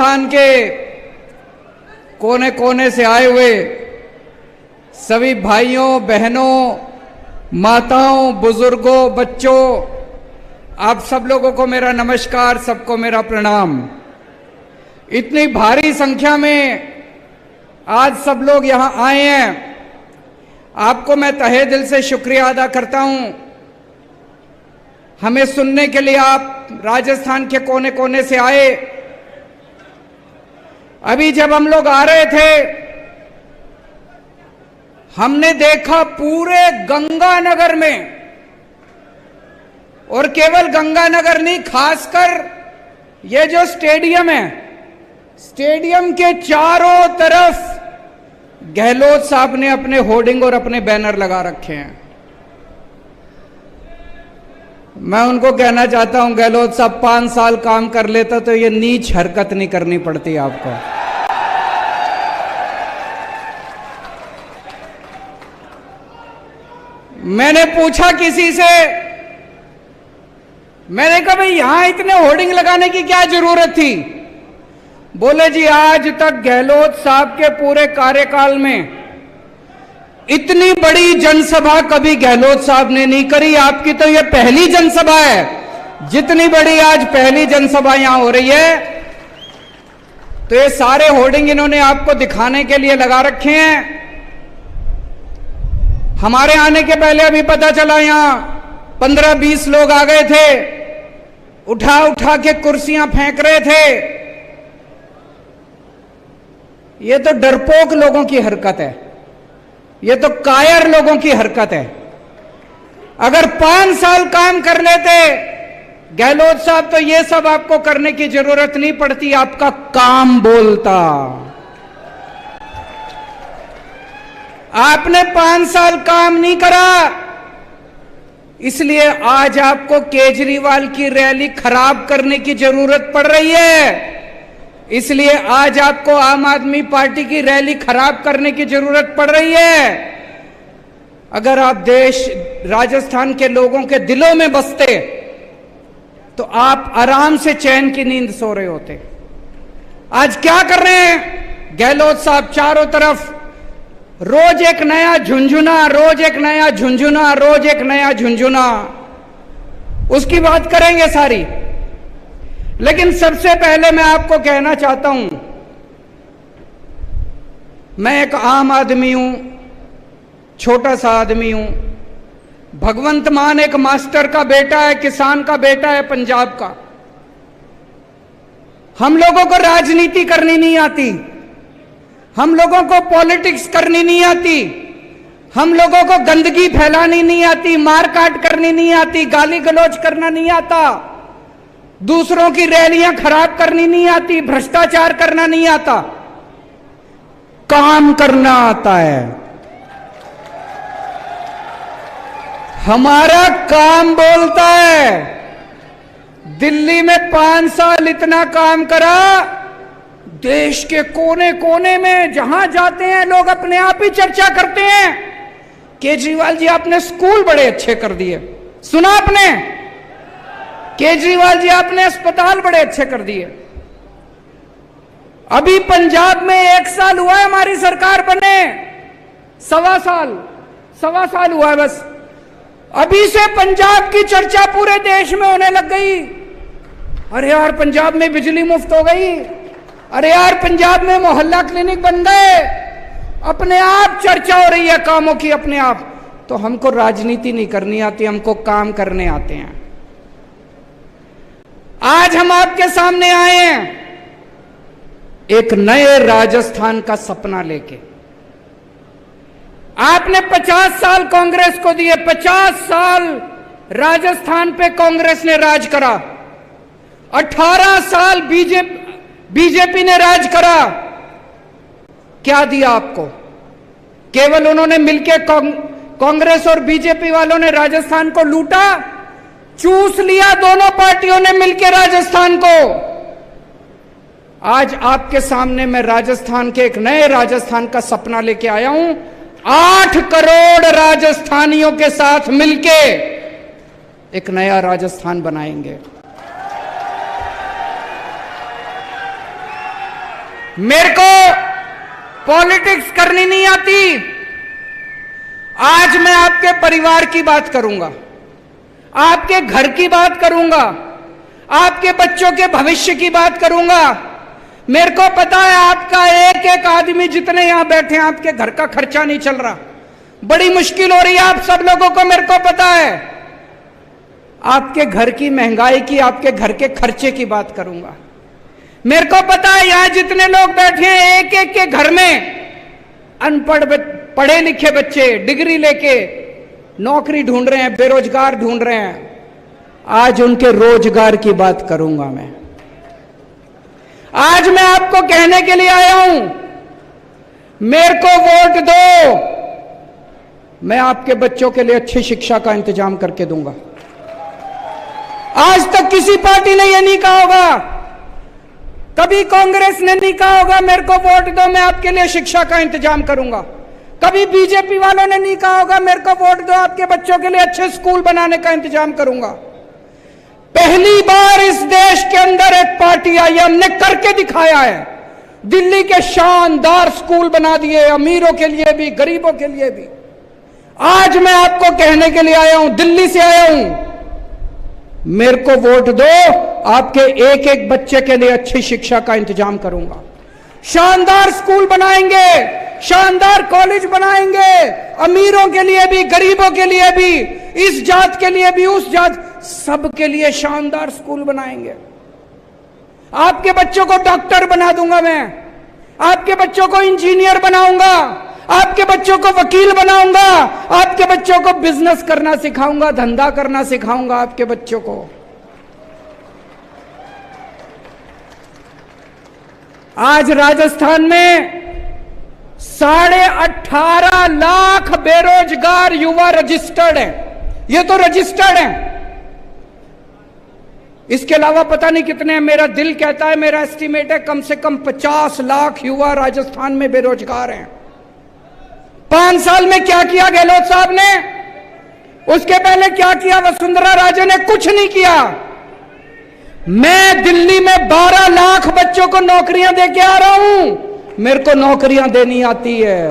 राजस्थान के कोने कोने से आए हुए सभी भाइयों बहनों, माताओं, बुजुर्गों, बच्चों, आप सब लोगों को मेरा नमस्कार, सबको मेरा प्रणाम। इतनी भारी संख्या में आज सब लोग यहां आए हैं, आपको मैं तहे दिल से शुक्रिया अदा करता हूं। हमें सुनने के लिए आप राजस्थान के कोने कोने से आए। अभी जब हम लोग आ रहे थे, हमने देखा पूरे गंगानगर में, और केवल गंगानगर नहीं, खासकर ये जो स्टेडियम है, स्टेडियम के चारों तरफ गहलोत साहब ने अपने होर्डिंग और अपने बैनर लगा रखे हैं। मैं उनको कहना चाहता हूं, गहलोत साहब 5 साल काम कर लेता तो ये नीच हरकत नहीं करनी पड़ती आपको। मैंने पूछा किसी से, मैंने कहा भाई यहां इतने होर्डिंग लगाने की क्या जरूरत थी? बोले जी आज तक गहलोत साहब के पूरे कार्यकाल में इतनी बड़ी जनसभा कभी गहलोत साहब ने नहीं करी। आपकी तो ये पहली जनसभा है। जितनी बड़ी आज पहली जनसभा यहां हो रही है, तो ये सारे होर्डिंग इन्होंने आपको दिखाने के लिए लगा रखे हैं। हमारे आने के पहले अभी पता चला यहां 15-20 लोग आ गए थे, उठा उठा के कुर्सियां फेंक रहे थे। ये तो डरपोक लोगों की हरकत है, ये तो कायर लोगों की हरकत है। अगर 5 साल काम कर लेते गहलोत साहब तो ये सब आपको करने की जरूरत नहीं पड़ती, आपका काम बोलता। आपने 5 साल काम नहीं करा, इसलिए आज आपको केजरीवाल की रैली खराब करने की जरूरत पड़ रही है। इसलिए आज आपको आम आदमी पार्टी की रैली खराब करने की जरूरत पड़ रही है। अगर आप राजस्थान के लोगों के दिलों में बसते तो आप आराम से चैन की नींद सो रहे होते। आज क्या कर रहे हैं गहलोत साहब? चारों तरफ रोज एक नया झुंझुना, रोज एक नया झुंझुना, रोज एक नया झुंझुना। उसकी बात करेंगे सारी, लेकिन सबसे पहले मैं आपको कहना चाहता हूं, मैं एक आम आदमी हूं, छोटा सा आदमी हूं। भगवंत मान एक मास्टर का बेटा है, किसान का बेटा है, पंजाब का। हम लोगों को राजनीति करनी नहीं आती, हम लोगों को पॉलिटिक्स करनी नहीं आती, हम लोगों को गंदगी फैलानी नहीं आती, मारकाट करनी नहीं आती, गाली गलौज करना नहीं आता, दूसरों की रैलियां खराब करनी नहीं आती, भ्रष्टाचार करना नहीं आता, काम करना आता है। हमारा काम बोलता है। दिल्ली में 5 साल इतना काम करा, देश के कोने कोने में जहां जाते हैं लोग अपने आप ही चर्चा करते हैं, केजरीवाल जी आपने स्कूल बड़े अच्छे कर दिए। सुना आपने? केजरीवाल जी आपने अस्पताल बड़े अच्छे कर दिए। अभी पंजाब में 1 साल हुआ है हमारी सरकार बने, 1.25 साल हुआ है बस। अभी से पंजाब की चर्चा पूरे देश में होने लग गई। अरे यार पंजाब में बिजली मुफ्त हो गई, अरे यार पंजाब में मोहल्ला क्लिनिक बन गए। अपने आप चर्चा हो रही है कामों की, अपने आप। तो हमको राजनीति नहीं करनी आती, हमको काम करने आते हैं। आज हम आपके सामने आए हैं एक नए राजस्थान का सपना लेके। आपने 50 साल कांग्रेस को दिए, 50 साल राजस्थान पे कांग्रेस ने राज करा, 18 साल बीजेपी ने राज करा। क्या दिया आपको? केवल उन्होंने मिलकर कांग्रेस और बीजेपी वालों ने राजस्थान को लूटा, चूस लिया दोनों पार्टियों ने मिलकर राजस्थान को। आज आपके सामने मैं राजस्थान के एक नए राजस्थान का सपना लेके आया हूं। 8 करोड़ राजस्थानियों के साथ मिलके एक नया राजस्थान बनाएंगे। मेरे को पॉलिटिक्स करनी नहीं आती। आज मैं आपके परिवार की बात करूंगा, आपके घर की बात करूंगा, आपके बच्चों के भविष्य की बात करूंगा। मेरे को पता है आपका एक एक आदमी जितने यहां बैठे हैं, आपके घर का खर्चा नहीं चल रहा, बड़ी मुश्किल हो रही है आप सब लोगों को, मेरे को पता है। आपके घर की महंगाई की, आपके घर के खर्चे की बात करूंगा। मेरे को पता है यहां जितने लोग बैठे हैं, एक एक के घर में अनपढ़ पढ़े लिखे बच्चे डिग्री लेके नौकरी ढूंढ रहे हैं, बेरोजगार ढूंढ रहे हैं। आज उनके रोजगार की बात करूंगा मैं। आज मैं आपको कहने के लिए आया हूं, मेरे को वोट दो, मैं आपके बच्चों के लिए अच्छी शिक्षा का इंतजाम करके दूंगा। आज तक किसी पार्टी ने यह नहीं कहा होगा, कभी कांग्रेस ने नहीं कहा होगा मेरे को वोट दो मैं आपके लिए शिक्षा का इंतजाम करूंगा। कभी बीजेपी वालों ने नहीं कहा होगा मेरे को वोट दो आपके बच्चों के लिए अच्छे स्कूल बनाने का इंतजाम करूंगा। पहली बार इस देश के अंदर एक पार्टी आई, हमने करके दिखाया है। दिल्ली के शानदार स्कूल बना दिए, अमीरों के लिए भी गरीबों के लिए भी। आज मैं आपको कहने के लिए आया हूं, दिल्ली से आया हूं, मेरे को वोट दो, आपके एक एक बच्चे के लिए अच्छी शिक्षा का इंतजाम करूंगा। शानदार स्कूल बनाएंगे, शानदार कॉलेज बनाएंगे, अमीरों के लिए भी गरीबों के लिए भी, इस जात के लिए भी उस जात, सबके लिए शानदार स्कूल बनाएंगे। आपके बच्चों को डॉक्टर बना दूंगा मैं, आपके बच्चों को इंजीनियर बनाऊंगा, आपके बच्चों को वकील बनाऊंगा, आपके बच्चों को बिजनेस करना सिखाऊंगा, धंधा करना सिखाऊंगा आपके बच्चों को। आज राजस्थान में 18.5 लाख बेरोजगार युवा रजिस्टर्ड हैं। ये तो रजिस्टर्ड हैं, इसके अलावा पता नहीं कितने हैं। मेरा दिल कहता है, मेरा एस्टीमेट है, कम से कम 50 लाख युवा राजस्थान में बेरोजगार हैं। 5 साल में क्या किया गहलोत साहब ने, उसके पहले क्या किया वसुंधरा राजे ने? कुछ नहीं किया। मैं दिल्ली में 12 लाख बच्चों को नौकरियां देके आ रहा हूं, मेरे को नौकरियां देनी आती है।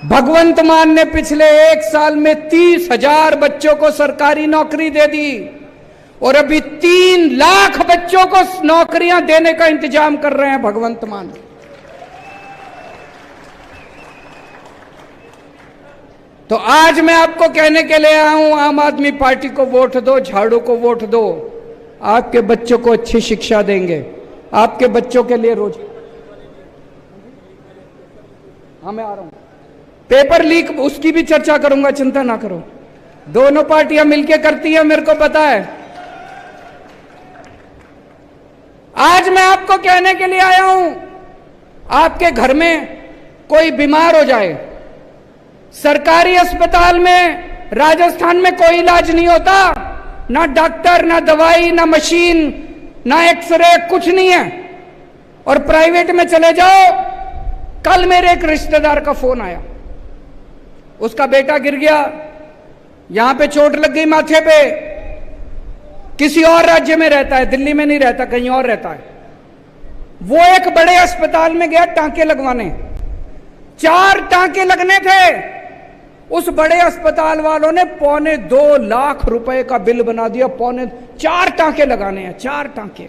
भगवंत मान ने पिछले 1 साल में 30,000 बच्चों को सरकारी नौकरी दे दी और अभी 3 लाख बच्चों को नौकरियां देने का इंतजाम कर रहे हैं भगवंत मान। तो आज मैं आपको कहने के लिए आया हूं, आम आदमी पार्टी को वोट दो, झाड़ू को वोट दो, आपके बच्चों को अच्छी शिक्षा देंगे, आपके बच्चों के लिए रोज। हाँ मैं आ रहा हूं, पेपर लीक उसकी भी चर्चा करूंगा, चिंता ना करो। दोनों पार्टियां मिलकर करती हैं, मेरे को पता है। आज मैं आपको कहने के लिए आया हूं, आपके घर में कोई बीमार हो जाए, सरकारी अस्पताल में राजस्थान में कोई इलाज नहीं होता, ना डॉक्टर, ना दवाई, ना मशीन, ना एक्सरे, कुछ नहीं है। और प्राइवेट में चले जाओ। कल मेरे एक रिश्तेदार का फोन आया, उसका बेटा गिर गया, यहां पे चोट लग गई माथे पे, किसी और राज्य में रहता है, दिल्ली में नहीं रहता, कहीं और रहता है। वो एक बड़े अस्पताल में गया टांके लगवाने, 4 टांके लगने थे। उस बड़े अस्पताल वालों ने 2.25 लाख रुपए का बिल बना दिया। 4 टांके लगाने हैं, 4 टांके।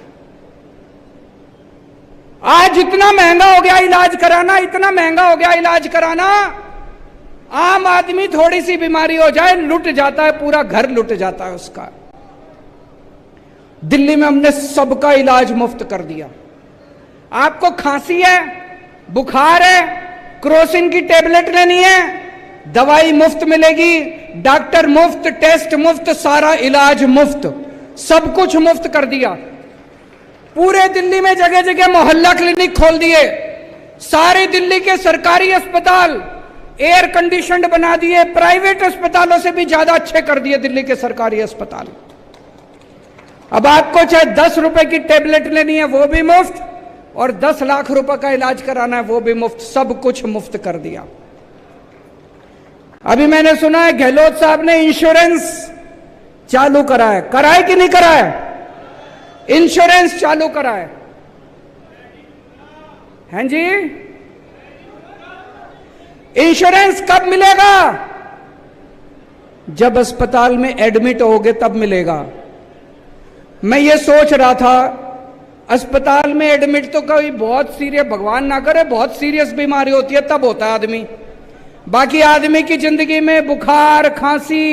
आज इतना महंगा हो गया इलाज कराना, इतना महंगा हो गया इलाज कराना। आम आदमी थोड़ी सी बीमारी हो जाए लुट जाता है, पूरा घर लुट जाता है उसका। दिल्ली में हमने सबका इलाज मुफ्त कर दिया। आपको खांसी है, बुखार है, क्रोसिन की टेबलेट लेनी है, दवाई मुफ्त मिलेगी, डॉक्टर मुफ्त, टेस्ट मुफ्त, सारा इलाज मुफ्त, सब कुछ मुफ्त कर दिया। पूरे दिल्ली में जगह जगह मोहल्ला क्लिनिक खोल दिए। सारे दिल्ली के सरकारी अस्पताल एयर कंडीशनड बना दिए, प्राइवेट अस्पतालों से भी ज्यादा अच्छे कर दिए दिल्ली के सरकारी अस्पताल। अब आपको चाहे 10 रुपए की टेबलेट लेनी है वो भी मुफ्त, और 10 लाख रुपए का इलाज कराना है वो भी मुफ्त, सब कुछ मुफ्त कर दिया। अभी मैंने सुना है गहलोत साहब ने इंश्योरेंस चालू करा है, कराए कि नहीं कराए? इंश्योरेंस चालू करा है। हैं जी? इंश्योरेंस कब मिलेगा? जब अस्पताल में एडमिट होगे तब मिलेगा। मैं ये सोच रहा था, अस्पताल में एडमिट तो कभी बहुत सीरियस, भगवान ना करे बहुत सीरियस बीमारी होती है तब होता है आदमी। बाकी आदमी की जिंदगी में बुखार, खांसी,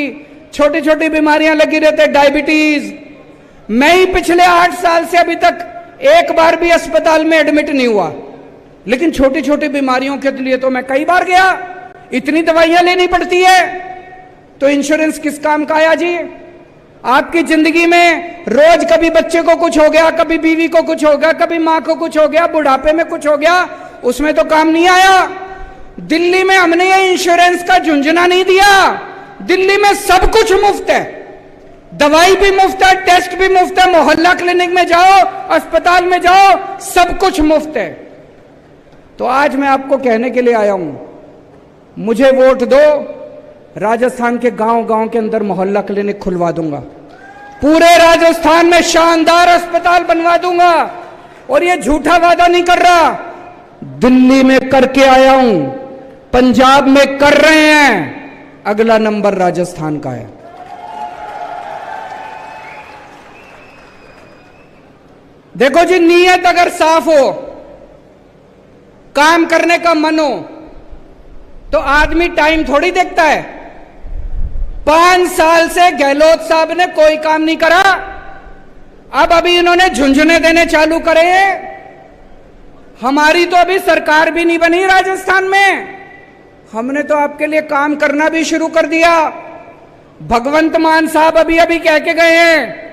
छोटी छोटी बीमारियां लगी रहती है, डायबिटीज। मैं ही पिछले 8 साल से अभी तक एक बार भी अस्पताल में एडमिट नहीं हुआ, लेकिन छोटी छोटी बीमारियों के लिए तो मैं कई बार गया। इतनी दवाइयां लेनी पड़ती है, तो इंश्योरेंस किस काम का आया जी? आपकी जिंदगी में रोज कभी बच्चे को कुछ हो गया, कभी बीवी को कुछ हो गया, कभी मां को कुछ हो गया, बुढ़ापे में कुछ हो गया, उसमें तो काम नहीं आया। दिल्ली में हमने ये इंश्योरेंस का झुंझुना नहीं दिया। दिल्ली में सब कुछ मुफ्त है, दवाई भी मुफ्त है, टेस्ट भी मुफ्त है, मोहल्ला क्लिनिक में जाओ, अस्पताल में जाओ, सब कुछ मुफ्त है। तो आज मैं आपको कहने के लिए आया हूं, मुझे वोट दो, राजस्थान के गांव गांव के अंदर मोहल्ला क्लिनिक खुलवा दूंगा, पूरे राजस्थान में शानदार अस्पताल बनवा दूंगा। और ये झूठा वादा नहीं कर रहा, दिल्ली में करके आया हूं, पंजाब में कर रहे हैं, अगला नंबर राजस्थान का है। देखो जी, नीयत अगर साफ हो, काम करने का मन हो, तो आदमी टाइम थोड़ी देखता है। 5 साल से गहलोत साहब ने कोई काम नहीं करा, अब अभी इन्होंने झुंझुने देने चालू करे हैं। हमारी तो अभी सरकार भी नहीं बनी राजस्थान में, हमने तो आपके लिए काम करना भी शुरू कर दिया। भगवंत मान साहब अभी अभी कह के गए हैं,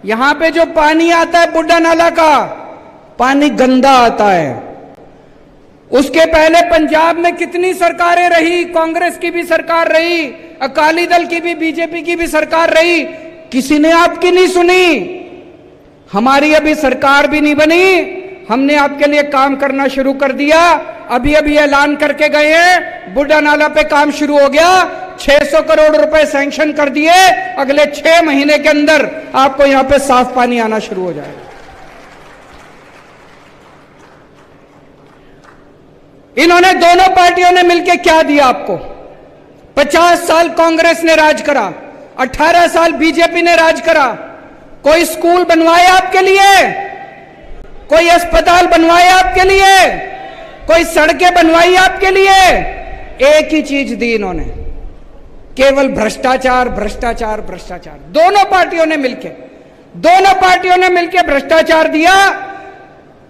यहां पे जो पानी आता है बुड्ढा नाला का, पानी गंदा आता है। उसके पहले पंजाब में कितनी सरकारें रही, कांग्रेस की भी सरकार रही, अकाली दल की भी, बीजेपी की भी सरकार रही, किसी ने आपकी नहीं सुनी। हमारी अभी सरकार भी नहीं बनी, हमने आपके लिए काम करना शुरू कर दिया। अभी अभी ऐलान करके गए हैं, बुड्ढा नाला पे काम शुरू हो गया, 600 करोड़ रुपए सैंक्शन कर दिए, अगले 6 महीने के अंदर आपको यहां पे साफ पानी आना शुरू हो जाएगा। इन्होंने दोनों पार्टियों ने मिलकर क्या दिया आपको? 50 साल कांग्रेस ने राज करा, 18 साल बीजेपी ने राज करा। कोई स्कूल बनवाए आपके लिए? कोई अस्पताल बनवाए आपके लिए? कोई सड़कें बनवाई आपके लिए? एक ही चीज दी इन्होंने, केवल भ्रष्टाचार, भ्रष्टाचार, भ्रष्टाचार। दोनों पार्टियों ने मिलकर भ्रष्टाचार दिया।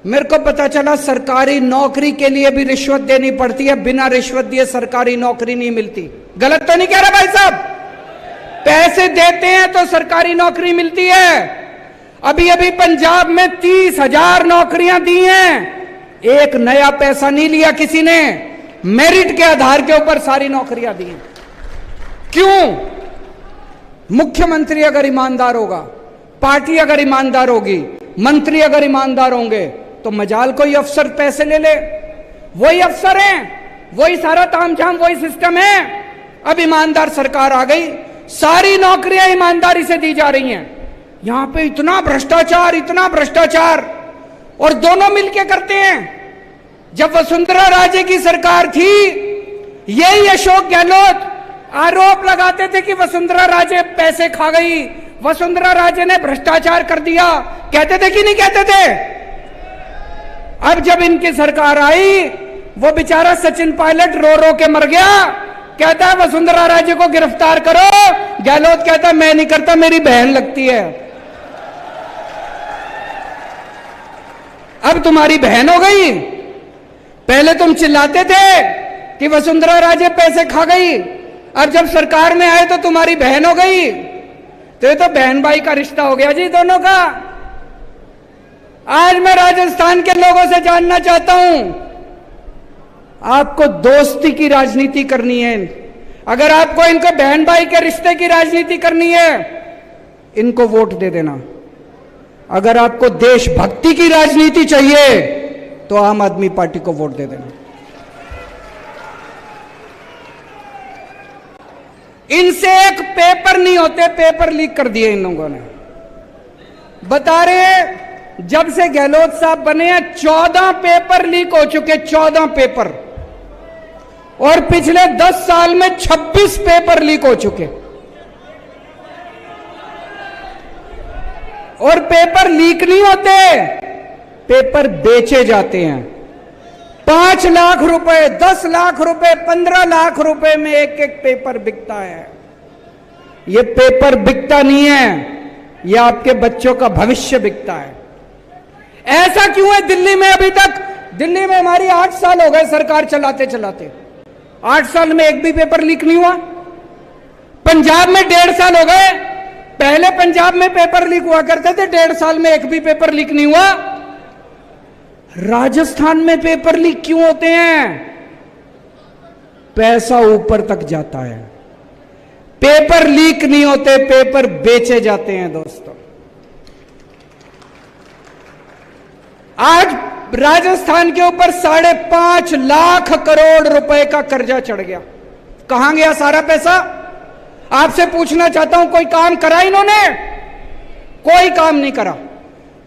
मेरे को पता चला सरकारी नौकरी के लिए भी रिश्वत देनी पड़ती है, बिना रिश्वत दिए सरकारी नौकरी नहीं मिलती। गलत तो नहीं कह रहा भाई साहब? पैसे देते हैं तो सरकारी नौकरी मिलती है। अभी अभी पंजाब में 30,000 नौकरियां दी हैं, एक नया पैसा नहीं लिया किसी ने, मेरिट के आधार के ऊपर सारी नौकरियां दी हैं। क्यों? मुख्यमंत्री अगर ईमानदार होगा, पार्टी अगर ईमानदार होगी, मंत्री अगर ईमानदार होंगे, तो मजाल कोई अफसर पैसे ले ले। वही अफसर हैं, वही सारा तामझाम, वही सिस्टम है। अब ईमानदार सरकार आ गई, सारी नौकरियां ईमानदारी से दी जा रही हैं। यहां पे इतना भ्रष्टाचार, इतना भ्रष्टाचार, और दोनों मिलके करते हैं। जब वसुंधरा राजे की सरकार थी, यही अशोक गहलोत आरोप लगाते थे कि वसुंधरा राजे पैसे खा गई, वसुंधरा राजे ने भ्रष्टाचार कर दिया। कहते थे कि नहीं कहते थे? अब जब इनकी सरकार आई, वो बेचारा सचिन पायलट रो रो के मर गया। कहता है वसुंधरा राजे को गिरफ्तार करो, गहलोत कहता है मैं नहीं करता, मेरी बहन लगती है। अब तुम्हारी बहन हो गई। पहले तुम चिल्लाते थे कि वसुंधरा राजे पैसे खा गई, अब जब सरकार में आए तो तुम्हारी बहन हो गई। तो ये तो बहन भाई का रिश्ता हो गया जी दोनों का। आज मैं राजस्थान के लोगों से जानना चाहता हूं, आपको दोस्ती की राजनीति करनी है, अगर आपको इनको बहन भाई के रिश्ते की राजनीति करनी है, इनको वोट दे देना। अगर आपको देशभक्ति की राजनीति चाहिए, तो आम आदमी पार्टी को वोट दे देना। इनसे एक पेपर नहीं होते, पेपर लीक कर दिए इन लोगों ने। बता रहे जब से गहलोत साहब बने हैं 14 पेपर लीक हो चुके, 14 पेपर, और पिछले 10 साल में 26 पेपर लीक हो चुके। और पेपर लीक नहीं होते, पेपर बेचे जाते हैं। 5 लाख रुपए, 10 लाख रुपए, 15 लाख रुपए में एक एक पेपर बिकता है। ये पेपर बिकता नहीं है, ये आपके बच्चों का भविष्य बिकता है। ऐसा क्यों है दिल्ली में? अभी तक दिल्ली में हमारी 8 साल हो गए सरकार चलाते चलाते, 8 साल में एक भी पेपर लीक नहीं हुआ। पंजाब में 1.5 साल हो गए, पहले पंजाब में पेपर लीक हुआ करते थे, 1.5 साल में एक भी पेपर लीक नहीं हुआ। राजस्थान में पेपर लीक क्यों होते हैं? पैसा ऊपर तक जाता है। पेपर लीक नहीं होते, पेपर बेचे जाते हैं दोस्तों। आज राजस्थान के ऊपर 5.5 लाख करोड़ रुपए का कर्जा चढ़ गया। कहां गया सारा पैसा? आपसे पूछना चाहता हूं, कोई काम करा इन्होंने? कोई काम नहीं करा,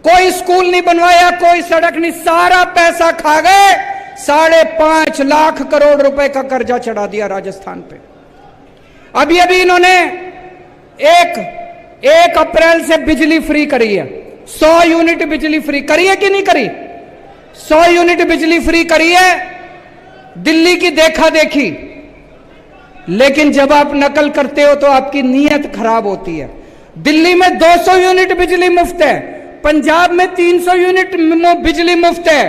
कोई स्कूल नहीं बनवाया, कोई सड़क नहीं, सारा पैसा खा गए। 5.5 लाख करोड़ रुपए का कर्जा चढ़ा दिया राजस्थान पे। अभी अभी इन्होंने 1 अप्रैल से बिजली फ्री करी है, 100 यूनिट बिजली फ्री करी है कि नहीं करी? 100 यूनिट बिजली फ्री करी है, दिल्ली की देखा देखी। लेकिन जब आप नकल करते हो तो आपकी नीयत खराब होती है। दिल्ली में 200 यूनिट बिजली मुफ्त है, पंजाब में 300 यूनिट बिजली मुफ्त है।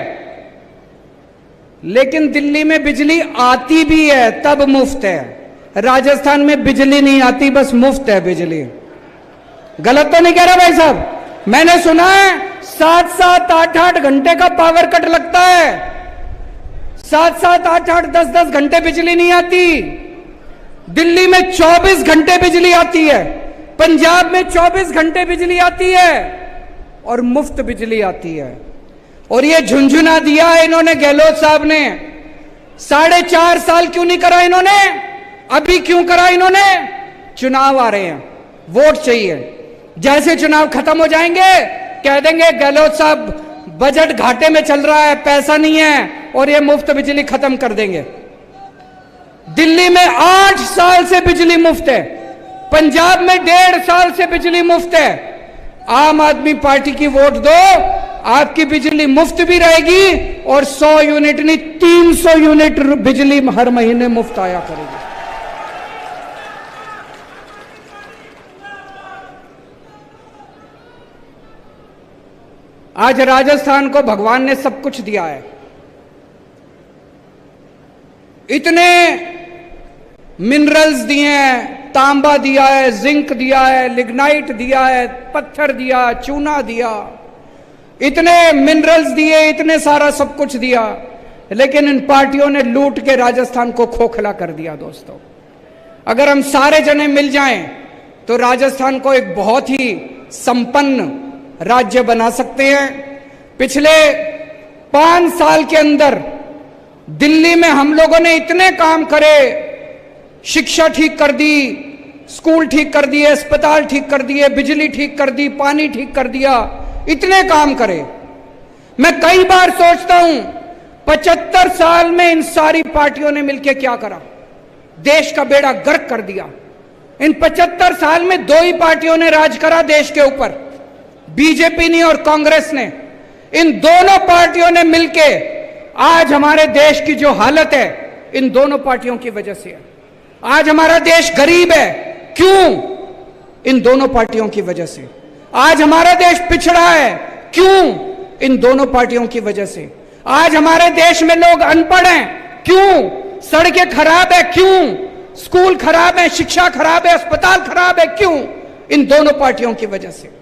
लेकिन दिल्ली में बिजली आती भी है तब मुफ्त है, राजस्थान में बिजली नहीं आती, बस मुफ्त है बिजली। गलत तो नहीं कह रहा भाई साहब? मैंने सुना है 7-7, 8-8 घंटे का पावर कट लगता है, 7-7, 8-8, 10-10 घंटे बिजली नहीं आती। दिल्ली में 24 घंटे बिजली आती है, पंजाब में 24 घंटे बिजली आती है और मुफ्त बिजली आती है। और ये झुंझुना दिया है इन्होंने, गहलोत साहब ने। 4.5 साल क्यों नहीं करा इन्होंने? अभी क्यों करा इन्होंने? चुनाव आ रहे हैं, वोट चाहिए। जैसे चुनाव खत्म हो जाएंगे कह देंगे गहलोत साहब बजट घाटे में चल रहा है, पैसा नहीं है, और ये मुफ्त बिजली खत्म कर देंगे। दिल्ली में 8 साल से बिजली मुफ्त है, पंजाब में 1.5 साल से बिजली मुफ्त है। आम आदमी पार्टी की वोट दो, आपकी बिजली मुफ्त भी रहेगी और 100 यूनिट नहीं 300 यूनिट बिजली हर महीने मुफ्त आया करेगी। आज राजस्थान को भगवान ने सब कुछ दिया है, इतने मिनरल्स दिए हैं, तांबा दिया है, जिंक दिया है, लिग्नाइट दिया है, पत्थर दिया, चूना दिया, इतने मिनरल्स दिए, इतने सारा सब कुछ दिया। लेकिन इन पार्टियों ने लूट के राजस्थान को खोखला कर दिया। दोस्तों, अगर हम सारे जने मिल जाएं तो राजस्थान को एक बहुत ही संपन्न राज्य बना सकते हैं। पिछले 5 साल के अंदर दिल्ली में हम लोगों ने इतने काम करे, शिक्षा ठीक कर दी, स्कूल ठीक कर दिए, अस्पताल ठीक कर दिए, बिजली ठीक कर दी, पानी ठीक कर दिया, इतने काम करे। मैं कई बार सोचता हूं 75 साल में इन सारी पार्टियों ने मिलकर क्या करा? देश का बेड़ा गर्क कर दिया। इन 75 साल में 2 ही पार्टियों ने राज करा देश के ऊपर, बीजेपी ने और कांग्रेस ने। इन दोनों पार्टियों ने मिलके आज हमारे देश की जो हालत है इन दोनों पार्टियों की वजह से है। आज हमारा देश गरीब है, क्यों? इन दोनों पार्टियों की वजह से। आज हमारा देश पिछड़ा है, क्यों? इन दोनों पार्टियों की वजह से। आज हमारे देश में लोग अनपढ़ हैं, क्यों? सड़कें खराब है, क्यों? स्कूल खराब है, शिक्षा खराब है, अस्पताल खराब है, क्यों? इन दोनों पार्टियों की वजह से।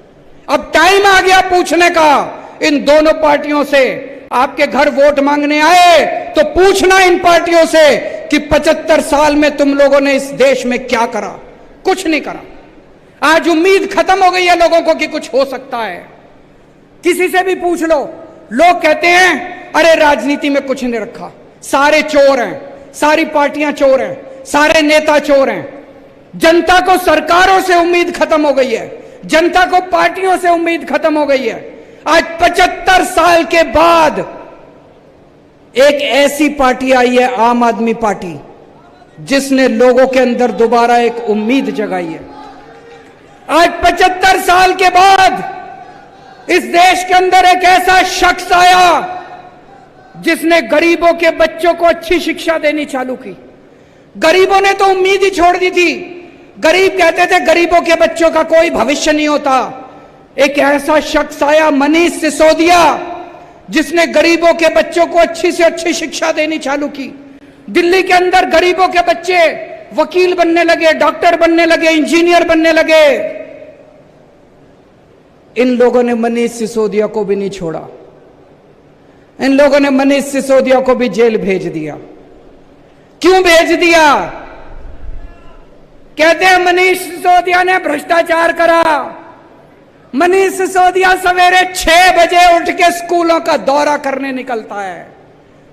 अब टाइम आ गया पूछने का इन दोनों पार्टियों से। आपके घर वोट मांगने आए तो पूछना इन पार्टियों से कि 75 साल में तुम लोगों ने इस देश में क्या करा? कुछ नहीं करा। आज उम्मीद खत्म हो गई है लोगों को कि कुछ हो सकता है। किसी से भी पूछ लो, लोग कहते हैं अरे राजनीति में कुछ नहीं रखा, सारे चोर हैं, सारी पार्टियां चोर हैं, सारे नेता चोर हैं। जनता को सरकारों से उम्मीद खत्म हो गई है, जनता को पार्टियों से उम्मीद खत्म हो गई है। आज 75 साल के बाद एक ऐसी पार्टी आई है, आम आदमी पार्टी, जिसने लोगों के अंदर दोबारा एक उम्मीद जगाई है। आज 75 साल के बाद इस देश के अंदर एक ऐसा शख्स आया जिसने गरीबों के बच्चों को अच्छी शिक्षा देनी चालू की। गरीबों ने तो उम्मीद ही छोड़ दी थी। गरीब कहते थे गरीबों के बच्चों का कोई भविष्य नहीं होता। एक ऐसा शख्स आया, मनीष सिसोदिया, जिसने गरीबों के बच्चों को अच्छी से अच्छी शिक्षा देनी चालू की। दिल्ली के अंदर गरीबों के बच्चे वकील बनने लगे, डॉक्टर बनने लगे, इंजीनियर बनने लगे। इन लोगों ने मनीष सिसोदिया को भी नहीं छोड़ा। इन लोगों ने मनीष सिसोदिया को भी जेल भेज दिया। क्यों भेज दिया? कहते हैं मनीष सिसोदिया ने भ्रष्टाचार करा। मनीष सिसोदिया सवेरे 6 बजे उठ के स्कूलों का दौरा करने निकलता है।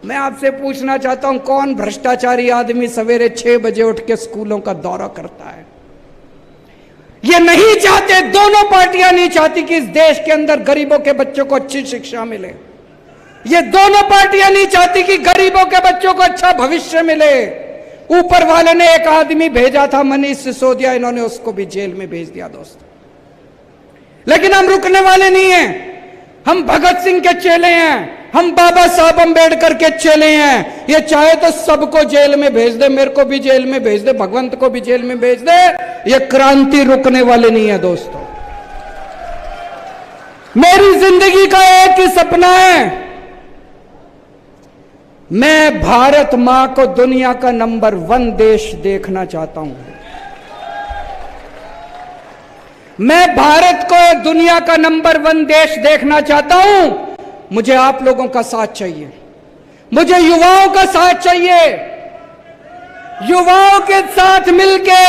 मैं आपसे पूछना चाहता हूं, कौन भ्रष्टाचारी आदमी सवेरे 6 बजे उठ के स्कूलों का दौरा करता है? ये नहीं चाहते, दोनों पार्टियां नहीं चाहती कि इस देश के अंदर गरीबों के बच्चों को अच्छी शिक्षा मिले। ये दोनों पार्टियां नहीं चाहती कि गरीबों के बच्चों को अच्छा भविष्य मिले। ऊपर वाले ने एक आदमी भेजा था, मनीष सिसोदिया, इन्होंने उसको भी जेल में भेज दिया दोस्तों। लेकिन हम रुकने वाले नहीं हैं। हम भगत सिंह के चेले हैं, हम बाबा साहब अम्बेडकर के चेले हैं। ये चाहे तो सबको जेल में भेज दे, मेरे को भी जेल में भेज दे, भगवंत को भी जेल में भेज दे। ये क्रांति रुकने वाले नहीं है दोस्तों। मेरी जिंदगी का एक ही सपना है, मैं भारत मां को दुनिया का नंबर 1 देश देखना चाहता हूं। मैं भारत को दुनिया का नंबर 1 देश देखना चाहता हूं। मुझे आप लोगों का साथ चाहिए, मुझे युवाओं का साथ चाहिए। युवाओं के साथ मिलके,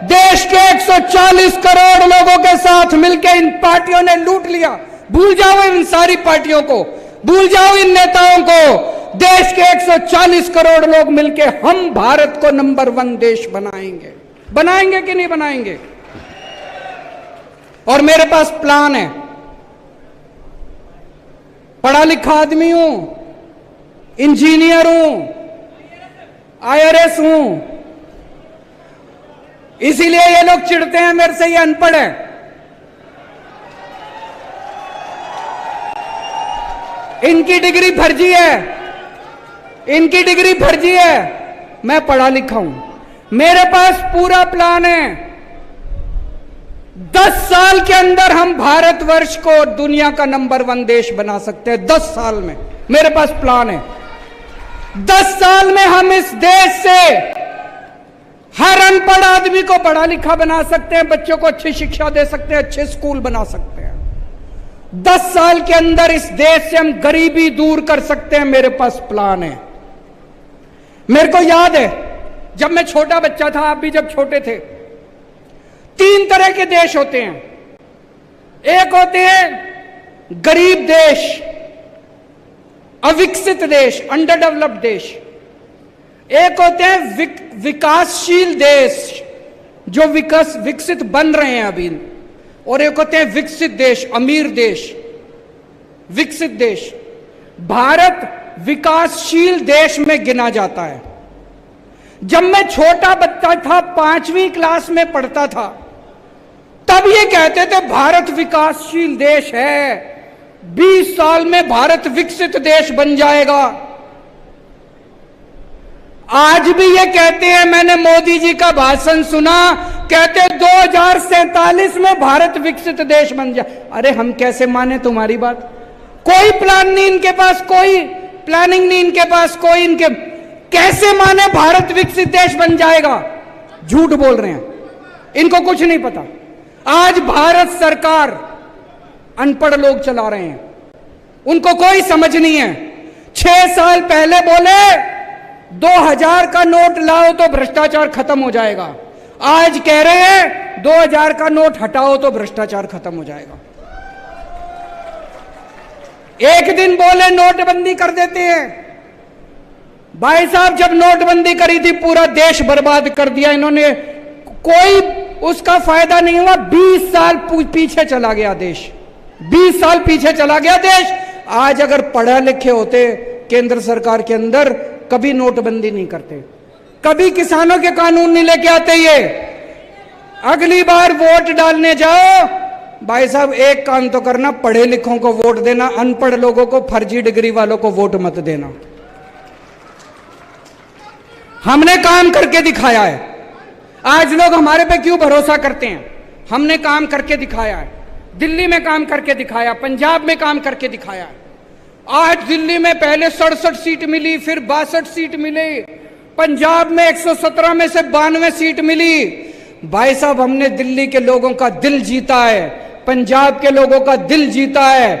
देश के 140 करोड़ लोगों के साथ मिलके इन पार्टियों ने लूट लिया। भूल जाओ इन सारी पार्टियों को, भूल जाओ इन नेताओं को। देश के 140 करोड़ लोग मिलके हम भारत को नंबर 1 देश बनाएंगे। बनाएंगे कि नहीं बनाएंगे? और मेरे पास प्लान है। पढ़ा लिखा आदमी हूं, इंजीनियर हूं, IRS हूं। इसीलिए ये लोग चिढ़ते हैं मेरे से, ये अनपढ़ है। इनकी डिग्री फर्जी है, इनकी डिग्री फर्जी है। मैं पढ़ा लिखा हूं, मेरे पास पूरा प्लान है। 10 साल के अंदर हम भारतवर्ष को दुनिया का नंबर 1 देश बना सकते हैं। 10 साल में मेरे पास प्लान है। 10 साल में हम इस देश से हर अनपढ़ आदमी को पढ़ा लिखा बना सकते हैं, बच्चों को अच्छी शिक्षा दे सकते हैं, अच्छे स्कूल बना सकते हैं। 10 साल के अंदर इस देश से हम गरीबी दूर कर सकते हैं। मेरे पास प्लान है। मेरे को याद है जब मैं छोटा बच्चा था, आप भी जब छोटे थे, 3 तरह के देश होते हैं। एक होते हैं गरीब देश, अविकसित देश, अंडर डेवलप्ड देश। एक होते हैं विकासशील देश, जो विकसित बन रहे हैं अभी। और एक होते हैं विकसित देश, अमीर देश, विकसित देश। भारत विकासशील देश में गिना जाता है। जब मैं छोटा बच्चा था, 5वीं क्लास में पढ़ता था, तब ये कहते थे भारत विकासशील देश है, 20 साल में भारत विकसित देश बन जाएगा। आज भी ये कहते हैं, मैंने मोदी जी का भाषण सुना, कहते 2047 में भारत विकसित देश बन जाए। अरे हम कैसे माने तुम्हारी बात? कोई प्लान नहीं इनके पास, कोई प्लानिंग नहीं इनके पास, कोई इनके कैसे माने भारत विकसित देश बन जाएगा? झूठ बोल रहे हैं, इनको कुछ नहीं पता। आज भारत सरकार अनपढ़ लोग चला रहे हैं, उनको कोई समझ नहीं है। 6 साल पहले बोले 2000 का नोट लाओ तो भ्रष्टाचार खत्म हो जाएगा। आज कह रहे हैं 2000 का नोट हटाओ तो भ्रष्टाचार खत्म हो जाएगा। एक दिन बोले नोटबंदी कर देते हैं। भाई साहब, जब नोटबंदी करी थी पूरा देश बर्बाद कर दिया इन्होंने, कोई उसका फायदा नहीं हुआ। 20 साल पीछे चला गया देश, 20 साल पीछे चला गया देश। आज अगर पढ़े लिखे होते केंद्र सरकार के अंदर, कभी नोटबंदी नहीं करते, कभी किसानों के कानून नहीं लेके आते। ये अगली बार वोट डालने जाओ भाई साहब, एक काम तो करना, पढ़े लिखों को वोट देना, अनपढ़ लोगों को, फर्जी डिग्री वालों को वोट मत देना। हमने काम करके दिखाया है। आज लोग हमारे पे क्यों भरोसा करते हैं? हमने काम करके दिखाया है। दिल्ली में काम करके दिखाया, पंजाब में काम करके दिखाया है। आज दिल्ली में पहले 67 सीट मिली, फिर 62 सीट मिली, पंजाब में 117 में से 92 सीट मिली। भाई साहब, हमने दिल्ली के लोगों का दिल जीता है, पंजाब के लोगों का दिल जीता है।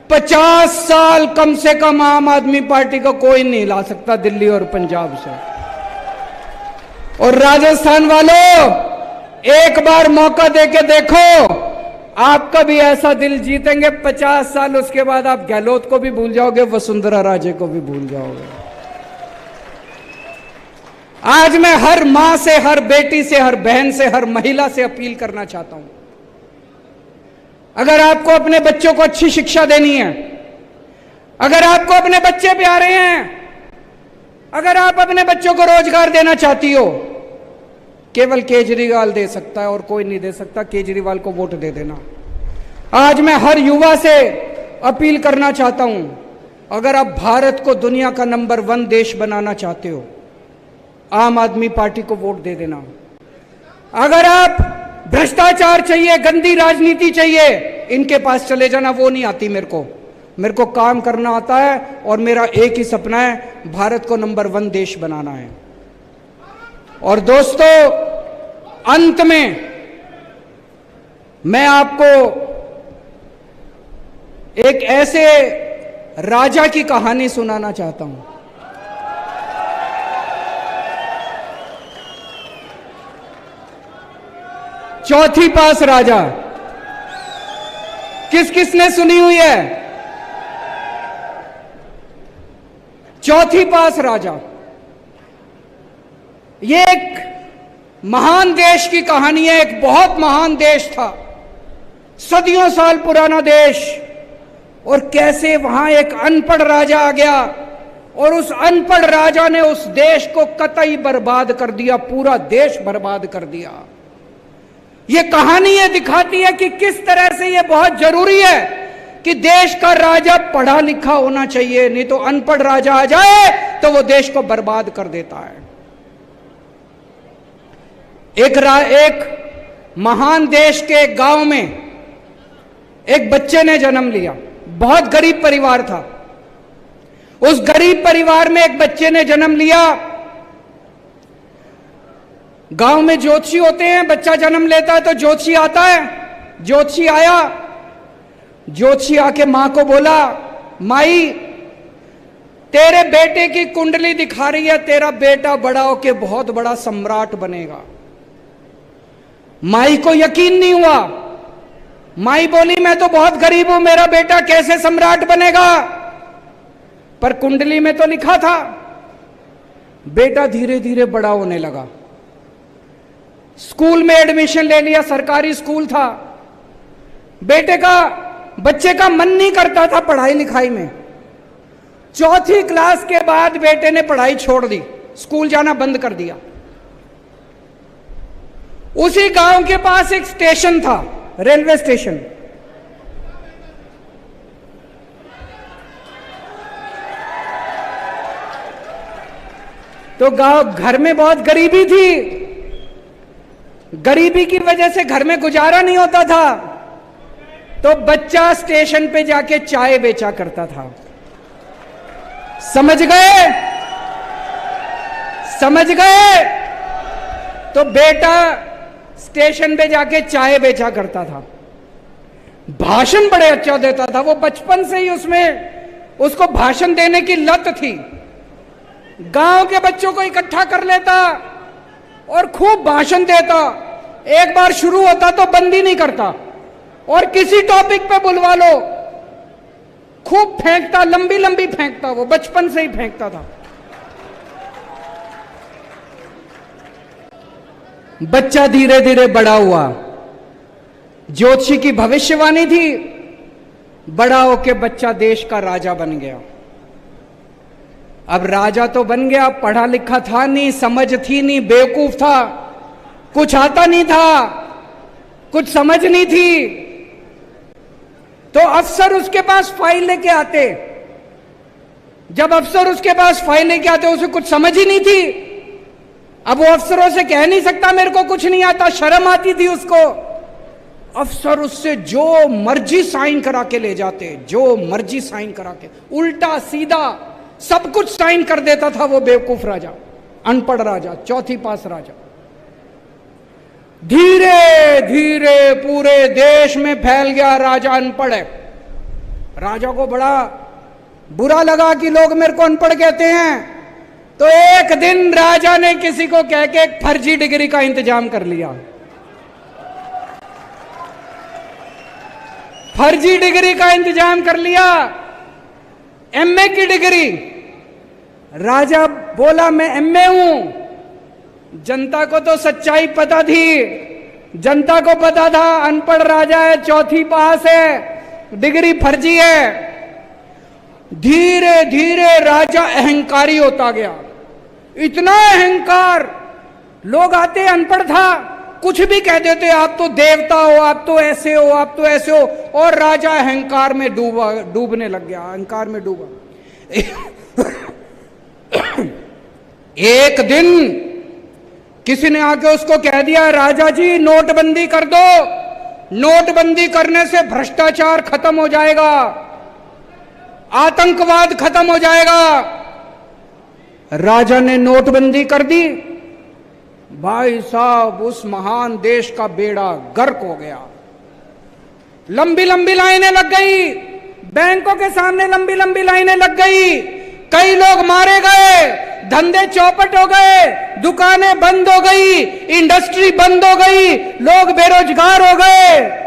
50 साल कम से कम आम आदमी पार्टी को कोई नहीं ला सकता दिल्ली और पंजाब से। और राजस्थान वालों, एक बार मौका देके देखो, आपका भी ऐसा दिल जीतेंगे 50 साल, उसके बाद आप गहलोत को भी भूल जाओगे, वसुंधरा राजे को भी भूल जाओगे। आज मैं हर मां से, हर बेटी से, हर बहन से, हर महिला से अपील करना चाहता हूं, अगर आपको अपने बच्चों को अच्छी शिक्षा देनी है, अगर आपको अपने बच्चे प्यारे हैं, अगर आप अपने बच्चों को रोजगार देना चाहती हो, केवल केजरीवाल दे सकता है और कोई नहीं दे सकता। केजरीवाल को वोट दे देना। आज मैं हर युवा से अपील करना चाहता हूं, अगर आप भारत को दुनिया का नंबर 1 देश बनाना चाहते हो, आम आदमी पार्टी को वोट दे देना। अगर आप भ्रष्टाचार चाहिए, गंदी राजनीति चाहिए, इनके पास चले जाना, वो नहीं आती मेरे को काम करना आता है और मेरा एक ही सपना है, भारत को नंबर 1 देश बनाना है। और दोस्तों, अंत में मैं आपको एक ऐसे राजा की कहानी सुनाना चाहता हूं। चौथी पास राजा, किस किसने सुनी हुई है? चौथी पास राजा, ये एक महान देश की कहानी है। एक बहुत महान देश था, सदियों साल पुराना देश, और कैसे वहां एक अनपढ़ राजा आ गया और उस अनपढ़ राजा ने उस देश को कतई बर्बाद कर दिया, पूरा देश बर्बाद कर दिया। ये कहानी ये दिखाती है कि किस तरह से ये बहुत जरूरी है कि देश का राजा पढ़ा लिखा होना चाहिए, नहीं तो अनपढ़ राजा आ जाए तो वो देश को बर्बाद कर देता है। एक महान देश के एक गांव में एक बच्चे ने जन्म लिया। बहुत गरीब परिवार था। उस गरीब परिवार में एक बच्चे ने जन्म लिया। गांव में ज्योतिषी होते हैं, बच्चा जन्म लेता है तो ज्योतिषी आता है। ज्योतिषी आया, ज्योतिषी आके मां को बोला, माई तेरे बेटे की कुंडली दिखा रही है, तेरा बेटा बड़ा होके बहुत बड़ा सम्राट बनेगा। माई को यकीन नहीं हुआ। माई बोली, मैं तो बहुत गरीब हूं, मेरा बेटा कैसे सम्राट बनेगा? पर कुंडली में तो लिखा था। बेटा धीरे धीरे बड़ा होने लगा। स्कूल में एडमिशन ले लिया, सरकारी स्कूल था। बच्चे का मन नहीं करता था पढ़ाई लिखाई में। चौथी क्लास के बाद बेटे ने पढ़ाई छोड़ दी, स्कूल जाना बंद कर दिया। उसी गांव के पास एक स्टेशन था, रेलवे स्टेशन। तो घर में बहुत गरीबी थी। गरीबी की वजह से घर में गुजारा नहीं होता था, तो बच्चा स्टेशन पे जाके चाय बेचा करता था। समझ गए? समझ गए? तो बेटा स्टेशन पे जाके चाय बेचा करता था। भाषण बड़े अच्छा देता था। वो बचपन से ही उसको भाषण देने की लत थी। गांव के बच्चों को इकट्ठा कर लेता और खूब भाषण देता। एक बार शुरू होता तो बंद ही नहीं करता, और किसी टॉपिक पे बुलवा लो, खूब फेंकता, लंबी लंबी फेंकता। वो बचपन से ही फेंकता था। बच्चा धीरे धीरे बड़ा हुआ। ज्योतिषी की भविष्यवाणी थी बड़ा होके बच्चा देश का राजा बन गया। अब राजा तो बन गया, पढ़ा लिखा था नहीं, समझ थी नहीं, बेवकूफ था, कुछ आता नहीं था, कुछ समझ नहीं थी। तो अफसर उसके पास फाइल लेके आते, जब अफसर उसके पास फाइल लेके आते, उसे कुछ समझ ही नहीं थी। अब वो अफसरों से कह नहीं सकता मेरे को कुछ नहीं आता, शर्म आती थी उसको। अफसर उससे जो मर्जी साइन करा के ले जाते, जो मर्जी साइन करा के, उल्टा सीधा सब कुछ साइन कर देता था वो बेवकूफ राजा, अनपढ़ राजा, चौथी पास राजा। धीरे धीरे पूरे देश में फैल गया राजा अनपढ़ है। राजा को बड़ा बुरा लगा कि लोग मेरे को अनपढ़ कहते हैं, तो एक दिन राजा ने किसी को कह के एक फर्जी डिग्री का इंतजाम कर लिया। फर्जी डिग्री का इंतजाम कर लिया, एमए की डिग्री। राजा बोला मैं एमए हूं। जनता को तो सच्चाई पता थी, जनता को पता था अनपढ़ राजा है, चौथी पास है, डिग्री फर्जी है। धीरे धीरे राजा अहंकारी होता गया, इतना अहंकार, लोग आते, अनपढ़ था, कुछ भी कह देते, आप तो देवता हो, आप तो ऐसे हो, आप तो ऐसे हो, और राजा अहंकार में डूबने लग गया, अहंकार में डूबा। एक दिन किसी ने आके उसको कह दिया, राजा जी नोटबंदी कर दो, नोटबंदी करने से भ्रष्टाचार खत्म हो जाएगा, आतंकवाद खत्म हो जाएगा। राजा ने नोटबंदी कर दी। भाई साहब, उस महान देश का बेड़ा गर्क हो गया। लंबी लंबी लाइनें लग गई, बैंकों के सामने लंबी लंबी लाइनें लग गई, कई लोग मारे गए, धंधे चौपट हो गए, दुकानें बंद हो गई, इंडस्ट्री बंद हो गई, लोग बेरोजगार हो गए,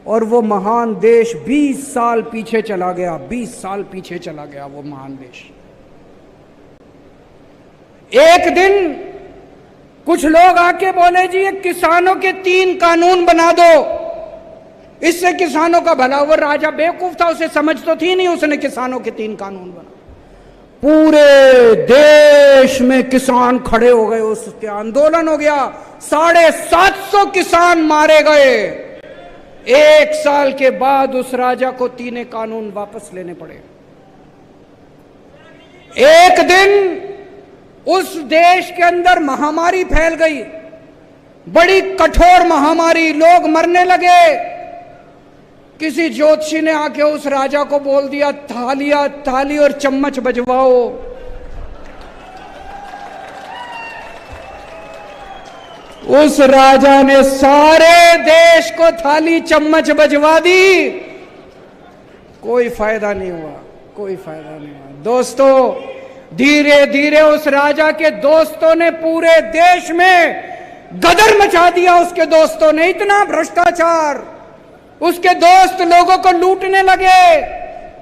और वो महान देश 20 साल पीछे चला गया, 20 साल पीछे चला गया वो महान देश। एक दिन कुछ लोग आके बोले जी ये किसानों के 3 कानून बना दो, इससे किसानों का भला। वो राजा बेवकूफ था, उसे समझ तो थी नहीं, उसने किसानों के 3 कानून बना। पूरे देश में किसान खड़े हो गए, उसके आंदोलन हो गया, 750 किसान मारे गए। 1 साल के बाद उस राजा को 3 कानून वापस लेने पड़े। एक दिन उस देश के अंदर महामारी फैल गई, बड़ी कठोर महामारी, लोग मरने लगे। किसी ज्योतिषी ने आके उस राजा को बोल दिया, थाली और चम्मच बजवाओ। उस राजा ने सारे देश को थाली चम्मच बजवा दी, कोई फायदा नहीं हुआ, कोई फायदा नहीं हुआ। दोस्तों, धीरे धीरे उस राजा के दोस्तों ने पूरे देश में गदर मचा दिया। उसके दोस्तों ने इतना भ्रष्टाचार, उसके दोस्त लोगों को लूटने लगे,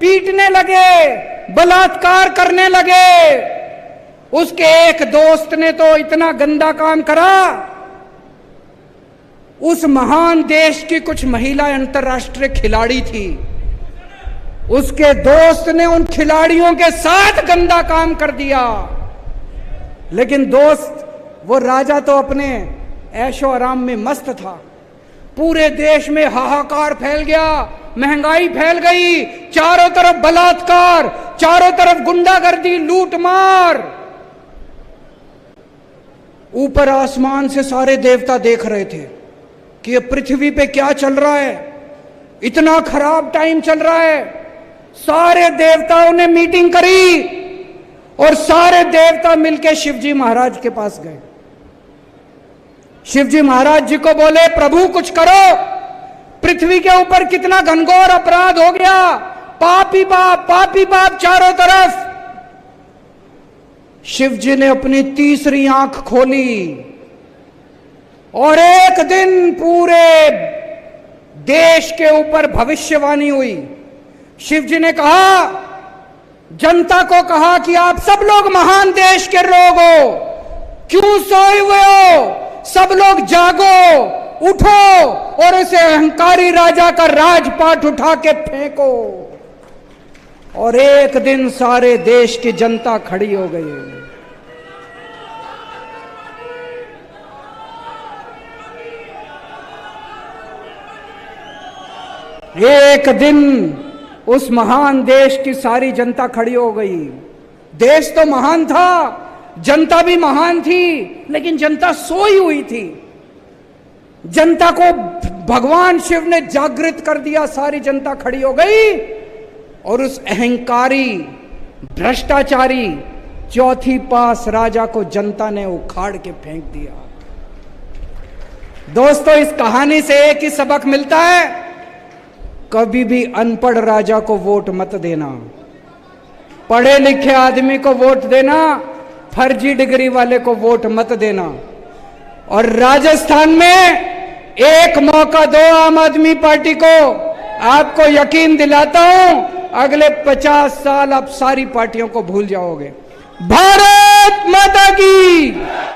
पीटने लगे, बलात्कार करने लगे। उसके एक दोस्त ने तो इतना गंदा काम करा, उस महान देश की कुछ महिला अंतर्राष्ट्रीय खिलाड़ी थी, उसके दोस्त ने उन खिलाड़ियों के साथ गंदा काम कर दिया। लेकिन दोस्त, वो राजा तो अपने ऐशो आराम में मस्त था। पूरे देश में हाहाकार फैल गया, महंगाई फैल गई, चारों तरफ बलात्कार, चारों तरफ गुंडागर्दी, लूटमार। ऊपर आसमान से सारे देवता देख रहे थे कि ये पृथ्वी पे क्या चल रहा है, इतना खराब टाइम चल रहा है। सारे देवताओं ने मीटिंग करी और सारे देवता मिलकर शिवजी महाराज के पास गए। शिवजी महाराज जी को बोले, प्रभु कुछ करो, पृथ्वी के ऊपर कितना घनघोर अपराध हो गया, पापी पाप चारों तरफ। शिवजी ने अपनी तीसरी आंख खोली और एक दिन पूरे देश के ऊपर भविष्यवाणी हुई। शिवजी ने कहा, जनता को कहा कि आप सब लोग महान देश के लोग हो, क्यों सोए हुए हो, सब लोग जागो, उठो और इसे अहंकारी राजा का राजपाट उठा के फेंको। और एक दिन सारे देश की जनता खड़ी हो गई। एक दिन उस महान देश की सारी जनता खड़ी हो गई। देश तो महान था, जनता भी महान थी, लेकिन जनता सोई हुई थी। जनता को भगवान शिव ने जागृत कर दिया, सारी जनता खड़ी हो गई और उस अहंकारी भ्रष्टाचारी चौथी पास राजा को जनता ने उखाड़ के फेंक दिया। दोस्तों, इस कहानी से एक ही सबक मिलता है, कभी भी अनपढ़ राजा को वोट मत देना, पढ़े लिखे आदमी को वोट देना, फर्जी डिग्री वाले को वोट मत देना। और राजस्थान में एक मौका दो आम आदमी पार्टी को, आपको यकीन दिलाता हूं अगले 50 साल आप सारी पार्टियों को भूल जाओगे। भारत माता